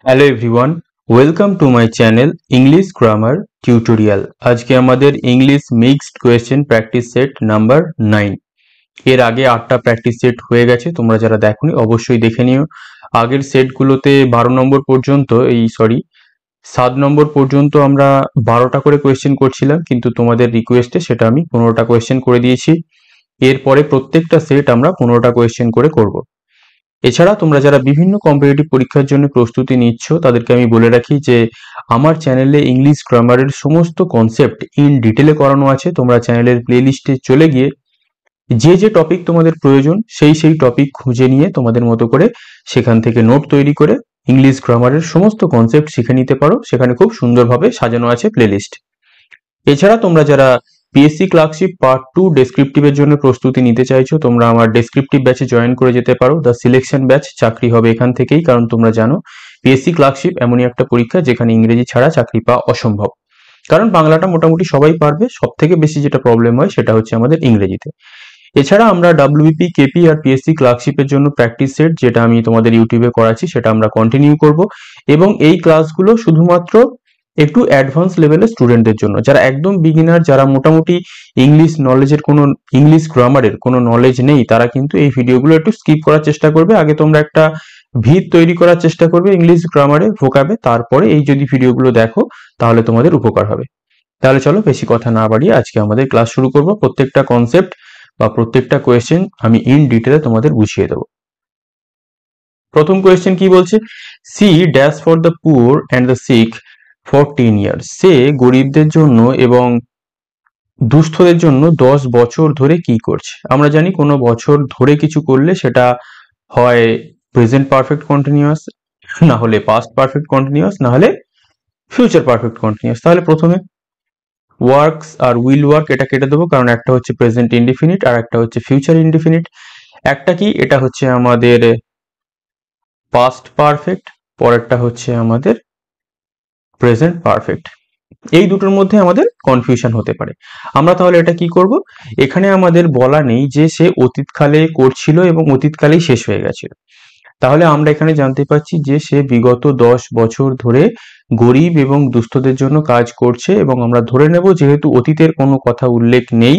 Hello everyone, welcome to my channel English grammar tutorial. আজকে আমাদের English mixed question practice set number 9। এর আগে 8টা practice set হয়ে গেছে, তোমরা যারা দেখোনি অবশ্যই দেখে নিও। আগের সেটগুলোতে 12 নম্বর পর্যন্ত 7 নম্বর পর্যন্ত আমরা 12টা করে কোয়েশ্চেন করছিলাম, কিন্তু তোমাদের রিকোয়েস্টে সেটা আমি 15টা কোয়েশ্চেন করে দিয়েছি। এরপরে প্রত্যেকটা সেট আমরা 15টা কোয়েশ্চেন করে করব। এছাড়া তোমরা যারা বিভিন্ন কম্পিটিটিভ পরীক্ষার জন্য প্রস্তুতি নিচ্ছ তাদেরকে আমি বলে রাখি যে আমার চ্যানেলে ইংলিশ গ্রামারের সমস্ত কনসেপ্ট ইন ডিটেলে করানো আছে। তোমরা চ্যানেলের প্লেলিস্টে চলে গিয়ে যে টপিক তোমাদের প্রয়োজন সেই টপিক খুঁজে নিয়ে তোমাদের মতো করে সেখান থেকে নোট তৈরি করে ইংলিশ গ্রামারের সমস্ত কনসেপ্ট শিখে নিতে পারো। সেখানে খুব সুন্দরভাবে সাজানো আছে প্লেলিস্ট। এছাড়া তোমরা যারা পিএসসি ক্লার্কশিপ পার্ট 2 ডেসক্রিপটিভের জন্য প্রস্তুতি নিতে চাইছো, তোমরা আমার ডেসক্রিপটিভ ব্যাচে জয়েন করে যেতে পারো। দ্য সিলেকশন ব্যাচ, চাকরি হবে এখান থেকেই, কারণ তোমরা জানো পিএসসি ক্লার্কশিপ এমনই একটা পরীক্ষা যেখানে ইংরেজি ছাড়া চাকরি পাওয়া অসম্ভব। কারণ বাংলাটা মোটামুটি সবাই পারবে, সব থেকে বেশি যেটা প্রবলেম হয় সেটা হচ্ছে আমাদের ইংরেজিতে। এছাড়া আমরা ডাব্লিউবিপি, কেপি আর পিএসসি ক্লার্কশিপের জন্য প্র্যাকটিস সেট, যেটা আমি তোমাদের ইউটিউবে করাচ্ছি, সেটা আমরা কন্টিনিউ করব। এবং এই ক্লাসগুলো শুধুমাত্র একটু অ্যাডভান্স লেভেলের স্টুডেন্টদের জন্য, যারা একদম বিগিনার, যারা মোটামুটি ইংলিশ গ্রামারের কোনো নলেজ নেই, তারা কিন্তু এই ভিডিওগুলো একটু স্কিপ করার চেষ্টা করবে। আগে তোমরা একটা ভিত তৈরি করার চেষ্টা করবে ইংলিশ গ্রামারে, ভোকাবে, তারপরে এই যদি ভিডিওগুলো দেখো তাহলে তোমাদের উপকার হবে। তাহলে চলো বেশি কথা না বাড়িয়ে আজকে আমাদের ক্লাস শুরু করব। প্রত্যেকটা কনসেপ্ট বা প্রত্যেকটা কোয়েশ্চেন আমি ইন ডিটেলে তোমাদের বুঝিয়ে দেবো। প্রথম কোয়েশ্চেন কি বলছে? C dash for the poor and the sick for 10 years. সে গরিবদের জন্য এবং দুস্থদের জন্য 10 বছর ধরে কি করছে? আমরা জানি কোনো বছর ধরে কিছু করলে সেটা হয় প্রেজেন্ট পারফেক্ট কন্টিনিউয়াস, না হলে পাস্ট পারফেক্ট কন্টিনিউয়াস, না হলে ফিউচার পারফেক্ট কন্টিনিউয়াস। তাহলে প্রথমে ওয়ার্কস আর উইল ওয়ার্ক এটা কেটে দেবো, কারণ একটা হচ্ছে প্রেজেন্ট ইনডিফিনিট আর একটা হচ্ছে ফিউচার ইনডিফিনিট। একটা কি, এটা হচ্ছে আমাদের পাস্ট পারফেক্ট, পরেরটা হচ্ছে আমাদের প্রেজেন্ট পারফেক্ট। এই দুটোর মধ্যে আমাদের কনফিউশন হতে পারে। আমরা তাহলে এটা কি করব? এখানে আমাদের বলা নেই যে সে অতীতকালে করছিল এবং অতীতকালেই শেষ হয়ে গেছিল। তাহলে আমরা এখানে জানতে পারছি যে সে বিগত 10 বছর ধরে গরিব এবং দুস্থদের জন্য কাজ করছে, এবং আমরা ধরে নেব যেহেতু অতীতের কোনো কথা উল্লেখ নেই,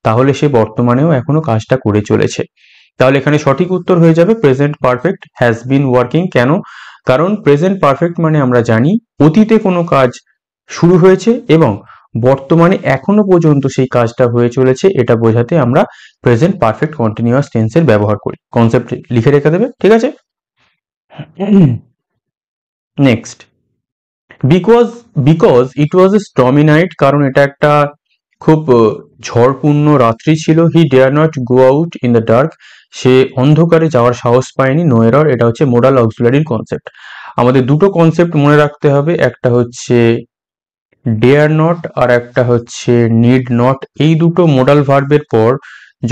তাহলে সে বর্তমানেও এখনো কাজটা করে চলেছে। তাহলে এখানে সঠিক উত্তর হয়ে যাবে present perfect has been working. কেন? কারণ প্রেজেন্ট পারফেক্ট মানে আমরা জানি অতীতে কোনো কাজ শুরু হয়েছে এবং বর্তমানে এখনো পর্যন্ত সেই কাজটা হয়ে চলেছে, এটা বোঝাতে আমরা প্রেজেন্ট পারফেক্ট কন্টিনিউয়াস টেন্সের ব্যবহার করি। কনসেপ্ট লিখে রেখে দেবে, ঠিক আছে? Next, because it was a stormy night, কারণ এটা একটা খুব ঝড়পূর্ণ রাত্রি ছিল। He dare not go out in the dark, সে অন্ধকারে যাওয়ার সাহস পায়নি। নো এরর, এটা হচ্ছে মোডাল অক্সিলারির কনসেপ্ট। আমাদের দুটো কনসেপ্ট মনে রাখতে হবে, একটা হচ্ছে ডেয়ার নট আর একটা হচ্ছে নিড নট। এই দুটো মোডাল ভার্বের পর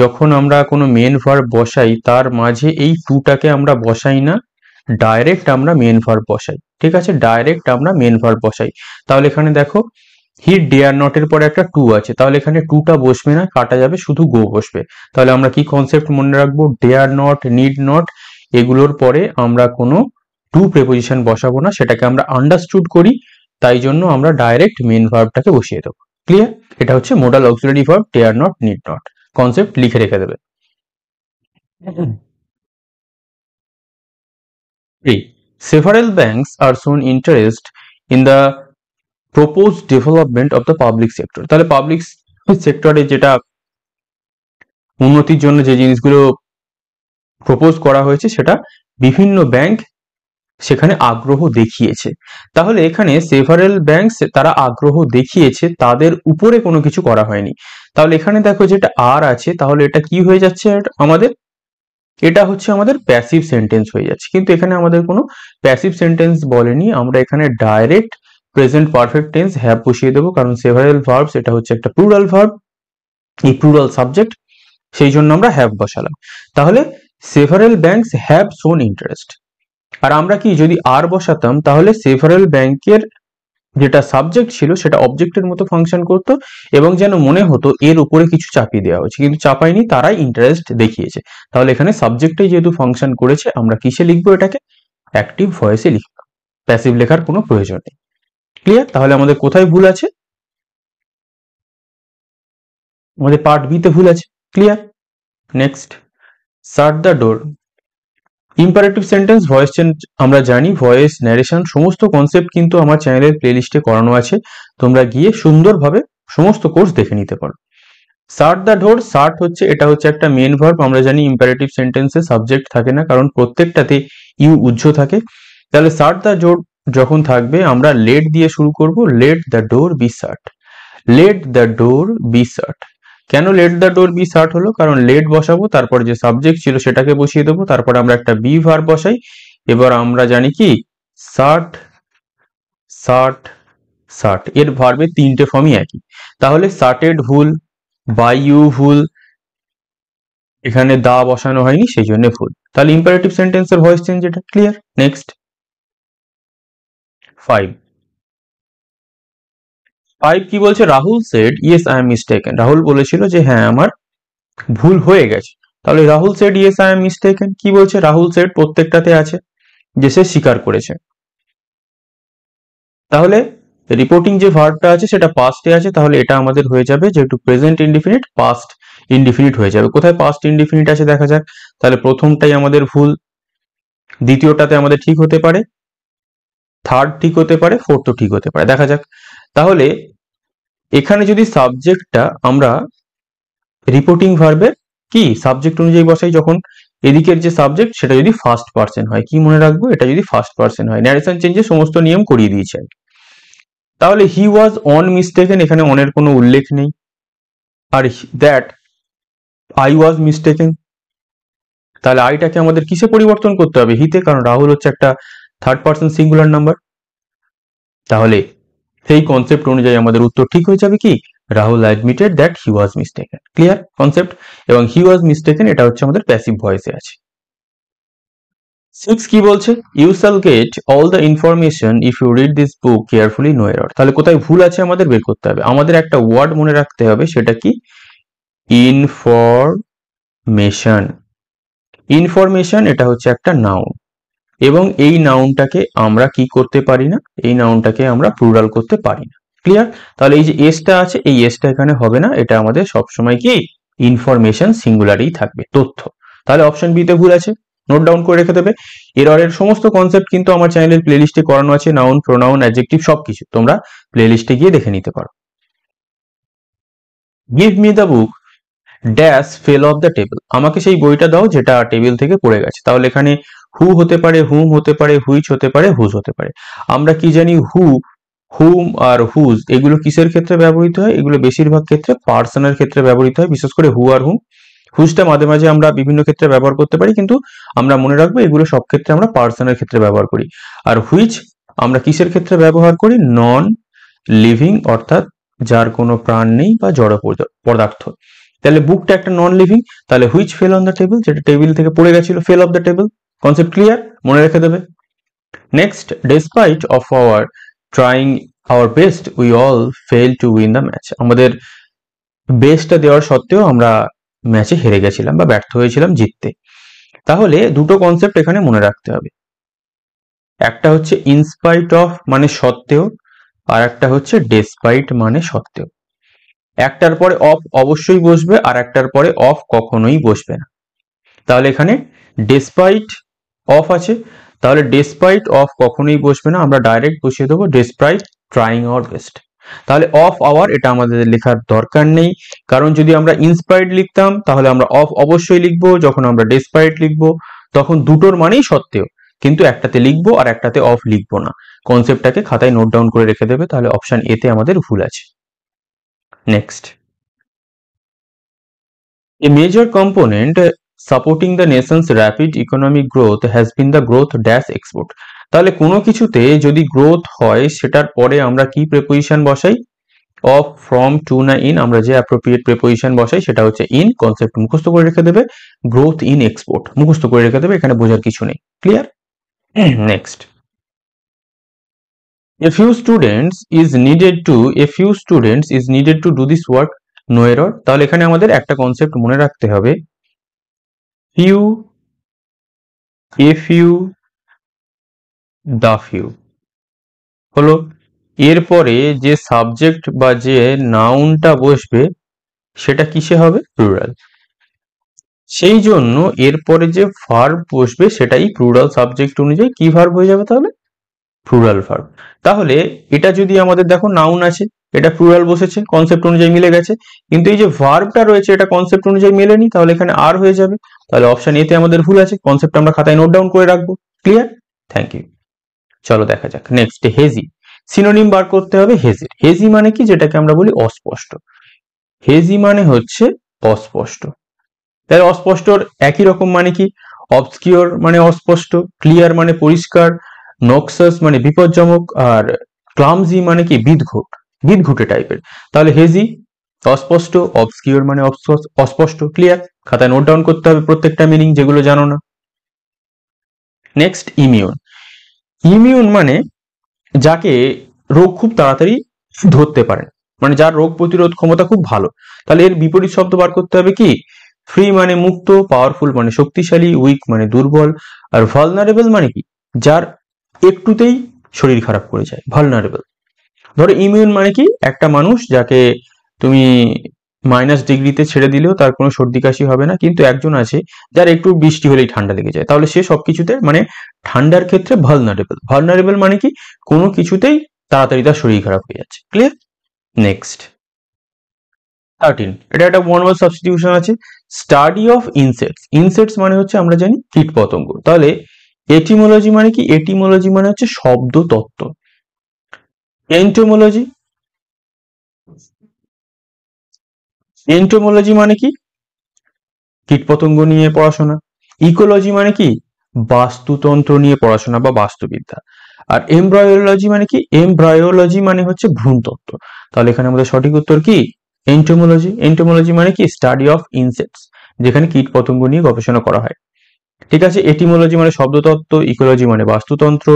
যখন আমরা কোনো মেন ভার্ব বসাই, তার মাঝে এই টুটাকে আমরা বসাই না, ডাইরেক্ট আমরা মেন ভার্ব বসাই। ঠিক আছে, ডাইরেক্ট আমরা মেন ভার্ব বসাই। তাহলে এখানে দেখো হি ডেয়ার নট এর পরে একটা টু আছে, তাহলে এখানে টুটা বসবে না, কাটা যাবে, শুধু গো বসবে। তাহলে আমরা কি কনসেপ্ট মনে রাখবো? ডেয়ার নট, নিড নট, এগুলোর পরে আমরা কোনো টু প্রেপোজিশন বসাবো না, সেটাকে আমরা আন্ডারস্টুড করি, তাই জন্য আমরা ডাইরেক্ট মেন ভার্বটাকে বসিয়ে দেবো। ক্লিয়ার? এটা হচ্ছে modal auxiliary verb, dare not, need not. Concept লিখে রেখে দেবে। Several banks are shown interest in the proposed development of the public sector. তাহলে পাবলিক সেক্টরে যেটা উন্নতির জন্য যে জিনিসগুলো প্রপোজ করা হয়েছে, সেটা বিভিন্ন ব্যাংক সেখানে আগ্রহ দেখিয়েছে। তাহলে এখানে সেভারেল ব্যাংকস তারা আগ্রহ দেখিয়েছে, তাদের উপরে কোনো কিছু করা হয়নি। তাহলে এখানে দেখো যেটা আর আছে, তাহলে এটা কি হয়ে যাচ্ছে আমাদের? এটা হচ্ছে আমাদের প্যাসিভ সেন্টেন্স হয়ে যাচ্ছে, কিন্তু এখানে আমাদের কোনো প্যাসিভ সেন্টেন্স বলেনি। আমরা এখানে direct present perfect tense have বসিয়ে দেবো, কারণ সেভারেল ভার্বস এটা হচ্ছে একটা প্লুরাল ভার্ব, এই প্লুরাল সাবজেক্ট, সেই জন্য আমরা হ্যাভ বসালাম। তাহলে several banks have shown interest. আর আমরা কি যদি আর বসাতাম, তাহলে সেভারেল ব্যাংকের যেটা সাবজেক্ট ছিল সেটা অবজেক্টের মতো ফাংশন করতো, এবং যেন মনে হতো এর উপরে কিছু চাপিয়ে দেওয়া হয়েছে, কিন্তু চাপায়নি, তারাই ইন্টারেস্ট দেখিয়েছে। তাহলে এখানে সাবজেক্টে যেহেতু ফাংশন করেছে, আমরা কিসে লিখবো? এটাকে অ্যাক্টিভ ভয়েসে লিখবো। প্যাসিভ লেখার কোনো প্রয়োজন নেই। ক্লিয়ার? তাহলে আমাদের কোথায় ভুল আছে? আমাদের পার্ট বি তে ভুল আছে। Clear? Next, shut the door. Imperative sentence, voice change আমরা জানি, ভয়েস ন্যারেশন সমস্ত কনসেপ্ট কিন্তু আমার চ্যানেলের প্লেলিস্টে করানো আছে, তোমরা গিয়ে সুন্দরভাবে সমস্ত কোর্স দেখে নিতে পারো। শাট দ্য ডোর, শাট হচ্ছে, এটা হচ্ছে একটা মেন ভার্ব। আমরা জানি ইম্পারেটিভ সেন্টেন্সে সাবজেক্ট থাকে না, কারণ প্রত্যেকটাতে ইউ উহ্য থাকে। তাহলে শাট দ্য ডোর যখন থাকবে আমরা লেট দিয়ে শুরু করব, let the door be shut, let the door be shut. কেন let the door be shut হলো? কারণ লেট বসাবো, তারপর যে সাবজেক্ট ছিল সেটাকে বসিয়ে দেবো, তারপর আমরা একটা বি ভার্ব বসাই। এবার আমরা জানি কি শাট, শাট, শাট, এর ভার্বের তিনটে ফর্মই একই। তাহলে শার্টেড ভুল, বাই ইউ ভুল, এখানে দা বসানো হয়নি সেই জন্য ভুল। তাহলে ইম্পারেটিভ সেন্টেন্সের ভয়েস চেঞ্জ এটা। ক্লিয়ার? নেক্সট 5, 5 কি বলছে? Rahul said yes I am mistaken. Rahul বলেছিল যে হ্যাঁ আমার ভুল হয়ে গেছে। তাহলে Rahul said yes I am mistaken, কি বলছে? রাহুল সেড প্রত্যেকটাতে আছে যে সে স্বীকার করেছে। তাহলে রিপোর্টিং যে ভার্বটা আছে সেটা পাস্টে আছে, তাহলে এটা আমাদের হয়ে যাবে, যেহেতু প্রেজেন্ট ইনডিফিনিট পাস্ট ইনডিফিনিট হয়ে যাবে। কোথায় পাস্ট ইনডিফিনিট আছে দেখা যাক। তাহলে প্রথমটাই আমাদের ভুল, দ্বিতীয়টাতে আমাদের ঠিক হতে পারে, থার্ড ঠিক হতে পারে, ফোর্থও ঠিক হতে পারে, দেখা যাক। তাহলে এখানে যদি সাবজেক্টটা আমরা রিপোর্টিং ভার্বের কি সাবজেক্ট অনুযায়ী বসাই, যখন এদিকের যে সাবজেক্ট সেটা যদি ফার্স্ট পার্সন হয়, কি মনে রাখবো? এটা যদি ফার্স্ট পার্সন হয়। ন্যারেশন চেঞ্জে সমস্ত নিয়ম করিয়ে দিয়েছে। তাহলে হি ওয়াজ অন মিস্টেকেন, এখানে অনের কোনো উল্লেখ নেই। আর দ্যাট আই ওয়াজ মিস্টেকেন, তাহলে আইটাকে আমাদের কিসে পরিবর্তন করতে হবে? হিতে, কারণ রাহুল হচ্ছে একটা থার্ড পার্সন সিঙ্গুলার নাম্বার। তাহলে সেই কনসেপ্ট অনুযায়ী আমাদের উত্তর ঠিক হয়ে যাবে কি Rahul admitted that he was mistaken. Clear concept? এবং হি ওয়াজ মিস্টেকেন এটা হচ্ছে আমাদের প্যাসিভ ভয়েসে আছে। 6 কি বলছে? You shall get all the information if you read this book carefully, no error. তাহলে কোথায় ভুল আছে আমাদের বের করতে হবে। আমাদের একটা ওয়ার্ড মনে রাখতে হবে, সেটা কি? ইনফরমেশন। ইনফরমেশন এটা হচ্ছে একটা নাউন, এবং এই নাউনটাকে আমরা কি করতে পারি না, এই নাউনটাকে আমরা প্লুরাল করতে পারি না। ক্লিয়ার? তাহলে এই যে এসটা আছে, এই এসটা এখানে হবে না, এটা আমাদের সবসময় কি ইনফরমেশন সিঙ্গুলারই থাকবে, তথ্য। তাহলে অপশন বি তে ভুল আছে, নোট ডাউন করে রেখে দেবে। এররের সমস্ত কনসেপ্ট কিন্তু আমার চ্যানেলের প্লেলিস্টে করানো আছে, নাউন, প্রোনাউন, অ্যাডজেক্টিভ সবকিছু তোমরা প্লেলিস্টে গিয়ে দেখে নিতে পারো। Give me the book dash fail of the table, আমাকে সেই বইটা দাও যেটা টেবিল থেকে পড়ে গেছে। তাহলে এখানে হু হতে পারে, হুম হতে পারে, হুইচ হতে পারে, হুজ হতে পারে। আমরা কি জানি হু, হুম আর হুজ এগুলো কিসের ক্ষেত্রে ব্যবহৃত হয়? এগুলো বেশিরভাগ ক্ষেত্রে পার্সনের ক্ষেত্রে ব্যবহৃত হয়, বিশেষ করে হু আর হুম। হুজটা মাঝে মাঝে আমরা বিভিন্ন ক্ষেত্রে ব্যবহার করতে পারি, কিন্তু আমরা মনে রাখবো এগুলো সব ক্ষেত্রে আমরা পার্সনের ক্ষেত্রে ব্যবহার করি। আর হুইচ আমরা কিসের ক্ষেত্রে ব্যবহার করি? নন লিভিং, অর্থাৎ যার কোনো প্রাণ নেই বা জড় পদার্থ। তাহলে বুকটা একটা নন লিভিং, তাহলে which fail on the table, যেটা টেবিল থেকে পড়ে গেছিল, fail of the table. Concept clear? মনে রেখে দেবে। Next, despite of our trying our best we all fail to win the match, আমাদের বেস্টটা দেওয়ার সত্ত্বেও আমরা ম্যাচে হেরে গেছিলাম বা ব্যর্থ হয়েছিলাম জিততে। তাহলে দুটো কনসেপ্ট এখানে মনে রাখতে হবে, একটা হচ্ছে ইনস্পাইট অফ মানে সত্ত্বেও, আর একটা হচ্ছে ডেসপাইট মানে সত্ত্বেও। একটার পরে অফ অবশ্যই বসবে, আর একটার পরে অফ কখনোই বসবে না। তাহলে এখানে ডেসপাইট অফ আছে, তাহলে ডেসপাইট অফ কখনোই বসবে না, আমরা ডাইরেক্ট বসিয়ে দেবো ডেসপাইট ট্রাইং আওয়ার বেস্ট। তাহলে অফ আওয়ার এটা আমাদের লেখার দরকার নেই, কারণ যদি আমরা ইনস্পাইট লিখতাম তাহলে আমরা অফ অবশ্যই লিখবো, যখন আমরা ডেসপাইট লিখবো তখন দুটোর মানেই সত্ত্বেও, কিন্তু একটাতে লিখবো আর একটাতে অফ লিখবো না। কনসেপ্টটাকে খাতায় নোট ডাউন করে রেখে দেবে, তাহলে অপশন এ তে আমাদের ভুল আছে। Next, a major component supporting the nation's rapid economic growth has been the growth dash export, তাহলে কোনো কিছুতে যদি গ্রোথ হয় সেটার পরে আমরা কি প্রেপোজিশন বসাই? অফ, ফ্রম, টু না ইন, আমরা যে অ্যাপ্রোপ্রিয়েট প্রেপোজিশন বসাই সেটা হচ্ছে ইন। কনসেপ্ট মুখস্থ করে রেখে দেবে, গ্রোথ ইন এক্সপোর্ট মুখস্থ করে রেখে দেবে, এখানে বোঝার কিছু নেই। Clear? Next, a few students is needed to do this work, no error। তাহলে এখানে আমাদের একটা কনসেপ্ট মনে রাখতে হবে, few, a few, the few। হলো। এরপরে যে সাবজেক্ট বা যে নাউনটা বসবে সেটা কিসে হবে? প্লুরাল। সেই জন্য এরপরে যে ভার্ব বসবে সেটাই প্লুরাল সাবজেক্ট অনুযায়ী কি ভার্ব হয়ে যাবে? তাহলে প্লুরাল ভার্ব। তাহলে এটা যদি আমাদের দেখো নাউন আছে, এটা প্লুরাল বসেছে, কনসেপ্ট অনুযায়ী মিলে গেছে, কিন্তু এই যে ভার্বটা রয়েছে এটা কনসেপ্ট অনুযায়ী মেলেনি, তাহলে এখানে আর হয়ে যাবে। তাহলে অপশন এতে আমাদের ভুল আছে, কনসেপ্ট আমরা খাতায় নোট ডাউন করে রাখবো। ক্লিয়ার? Thank you. চলো দেখা যাক নেক্সট, হেজি। সিনোনিম বার করতে হবে হেজির। হেজি মানে কি? যেটাকে আমরা বলি অস্পষ্ট। হেজি মানে হচ্ছে অস্পষ্ট। তাহলে অস্পষ্টর একই রকম মানে কি? অবস্কিওর মানে অস্পষ্ট, ক্লিয়ার মানে পরিষ্কার, নক্সাস মানে বিপজ্জনক, আর ক্লামজি মানে কি? বিদঘুট, বিদঘুটে টাইপের। তাহলে হেজি অস্পষ্ট, অবস্কিওর মানে অস্পষ্ট, ক্লিয়ার। খাতায় নোট ডাউন করতে হবে প্রত্যেকটা মিনিং যেগুলো জানো না। Next, immune. ইমিউন মানে যাকে রোগ খুব তাড়াতাড়ি ধরতে পারে, মানে যার রোগ প্রতিরোধ ক্ষমতা খুব ভালো। তাহলে এর বিপরীত শব্দ বার করতে হবে কি? ফ্রি মানে মুক্ত, পাওয়ারফুল মানে শক্তিশালী, উইক মানে দুর্বল, আর ভালনারেবল মানে কি? যার একটুতেই শরীর খারাপ করে যায়, ভালনারেবল। ধরো ইমিউন মানে কি? একটা মানুষ যাকে তুমি -ডিগ্রিতে ছেড়ে দিলেও তার কোনো সর্দি কাশি হবে না, কিন্তু একজন আছে যার একটু বৃষ্টি হলেই ঠান্ডা লেগে যায়, তাহলে সে সবকিছুতে মানে ঠান্ডার ক্ষেত্রে ভালনারেবল। ভালনারেবল মানে কি? কোনো কিছুতেই তাড়াতাড়ি তার শরীর খারাপ হয়ে যাচ্ছে। ক্লিয়ার? নেক্সট 13, এটা একটা ওয়ান ওয়ার্ড সাবস্টিটিউশন আছে, স্টাডি অফ ইনসেক্টস। ইনসেক্টস মানে হচ্ছে আমরা জানি কীট পতঙ্গ। তাহলে এটিমোলজি মানে কি? এটিমোলজি মানে হচ্ছে শব্দ তত্ত্ব। এন্টোমোলজি, এন্টোমোলজি মানে কি? কীটপতঙ্গ নিয়ে পড়াশোনা। ইকোলজি মানে কি? বাস্তুতন্ত্র নিয়ে পড়াশোনা বা বাস্তুবিদ্যা। আর এমব্রায়োলজি মানে কি? এমব্রায়োলজি মানে হচ্ছে ভ্রূণতত্ত্ব। তাহলে এখানে আমাদের সঠিক উত্তর কি? এন্টোমোলজি। এন্টোমোলজি মানে কি? স্টাডি অফ ইনসেক্টস, যেখানে কীটপতঙ্গ নিয়ে গবেষণা করা হয়। ঠিক আছে, এটিমোলজি মানে শব্দতত্ত্ব, ইকোলজি মানে বাস্তুতন্ত্র,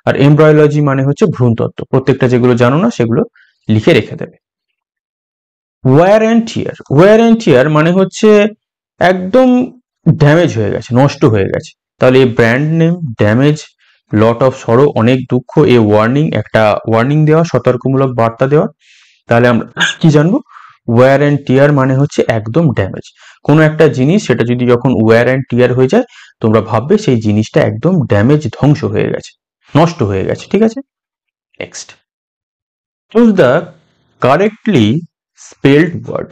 আর এমব্রায়োলজি মানে হচ্ছে ভ্রূণতত্ত্ব। প্রত্যেকটা যেগুলো জানো না সেগুলো লিখে রেখে দেবে। Wear and tear. Wear and tear মানে হচ্ছে একদম ড্যামেজ হয়ে গেছে, নষ্ট হয়ে গেছে। তাহলে এই brand name, damage, lot of sorrow, অনেক দুঃখ, এ ওয়ার্নিং, একটা ওয়ার্নিং দেওয়া, সতর্কমূলক বার্তা দেওয়া। তাহলে আমরা কি জানবো? ওয়্যার অ্যান্ড টিয়ার মানে হচ্ছে একদম ড্যামেজ। কোনো একটা জিনিস সেটা যদি যখন ওয়্যার অ্যান্ড টিয়ার হয়ে যায়, তোমরা ভাববে সেই জিনিসটা একদম ড্যামেজ, ধ্বংস হয়ে গেছে, নষ্ট হয়ে গেছে। ঠিক আছে, next, choose the correctly spelled word.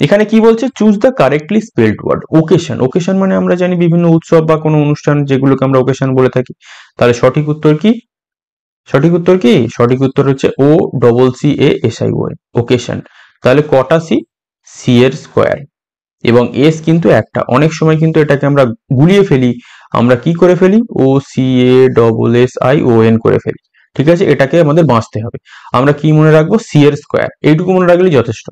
এখানে কি বলছে? Choose the correctly spelled word. Occasion, occasion মানে আমরা জানি বিভিন্ন উৎসব বা কোনো অনুষ্ঠান যেগুলোকে আমরা ওকেশন বলে থাকি। তাহলে সঠিক উত্তর কি? সঠিক উত্তর কি? সঠিক উত্তর হচ্ছে OCCASION, ওকেশন। তাহলে কটা সি? সি এর স্কোয়ার, এবং এস কিন্তু একটা। অনেক সময় কিন্তু এটাকে আমরা গুলিয়ে ফেলি, আমরা কি করে ফেলি? OCASSION করে ফেলি। ঠিক আছে, এটাকে আমাদের বাঁচতে হবে। আমরা কি মনে রাখবো? সি এর স্কোয়ার, এইটুকু মনে রাখলেই যথেষ্ট।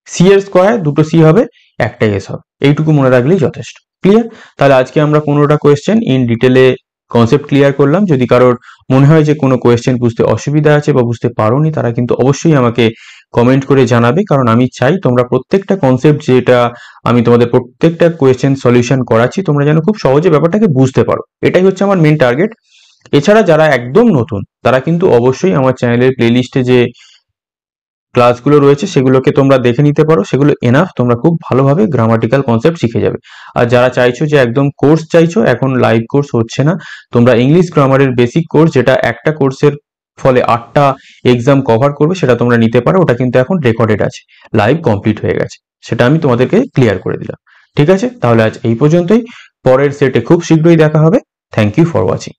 সি এর স্কোয়ার, দুটো সি হবে, একটা এস হবে, এইটুকু মনে রাখলেই যথেষ্ট। ক্লিয়ার? তাহলে আজকে আমরা 15টা কোয়েশ্চেন ইন ডিটেলে কনসেপ্ট ক্লিয়ার করলাম। যদি কারোর মনে হয় যে কোনো কোয়েশ্চেন বুঝতে অসুবিধা আছে বা বুঝতে পারোনি, তারা কিন্তু অবশ্যই আমাকে কমেন্ট করে জানাবে, কারণ আমি চাই তোমরা প্রত্যেকটা কনসেপ্ট যেটা আমি তোমাদের প্রত্যেকটা কোয়েশ্চেন সলিউশন করাচ্ছি, তোমরা যেন খুব সহজে ব্যাপারটাকে বুঝতে পারো। এটাই হচ্ছে আমার মেন টার্গেট। এছাড়া যারা একদম নতুন, তারা কিন্তু অবশ্যই আমার চ্যানেলের প্লেলিস্টে যে ক্লাসগুলো রয়েছে সেগুলোকে তোমরা দেখে নিতে পারো, সেগুলো এনাফ, তোমরা খুব ভালোভাবে গ্রামাটিক্যাল কনসেপ্ট শিখে যাবে। আর যারা চাইছো যে একদম কোর্স চাইছো, এখন লাইভ কোর্স হচ্ছে না, তোমরা ইংলিশ গ্রামারের বেসিক কোর্স, যেটা একটা কোর্সের ফলে 8টা এক্সাম কভার করবে, সেটা তোমরা নিতে পারো। ওটা কিন্তু এখন রেকর্ডেড আছে, লাইভ কমপ্লিট হয়ে গেছে, সেটা আমি তোমাদেরকে ক্লিয়ার করে দিলাম। ঠিক আছে, তাহলে আজ এই পর্যন্তই। পরের সেটে খুব শীঘ্রই দেখা হবে। Thank you for watching.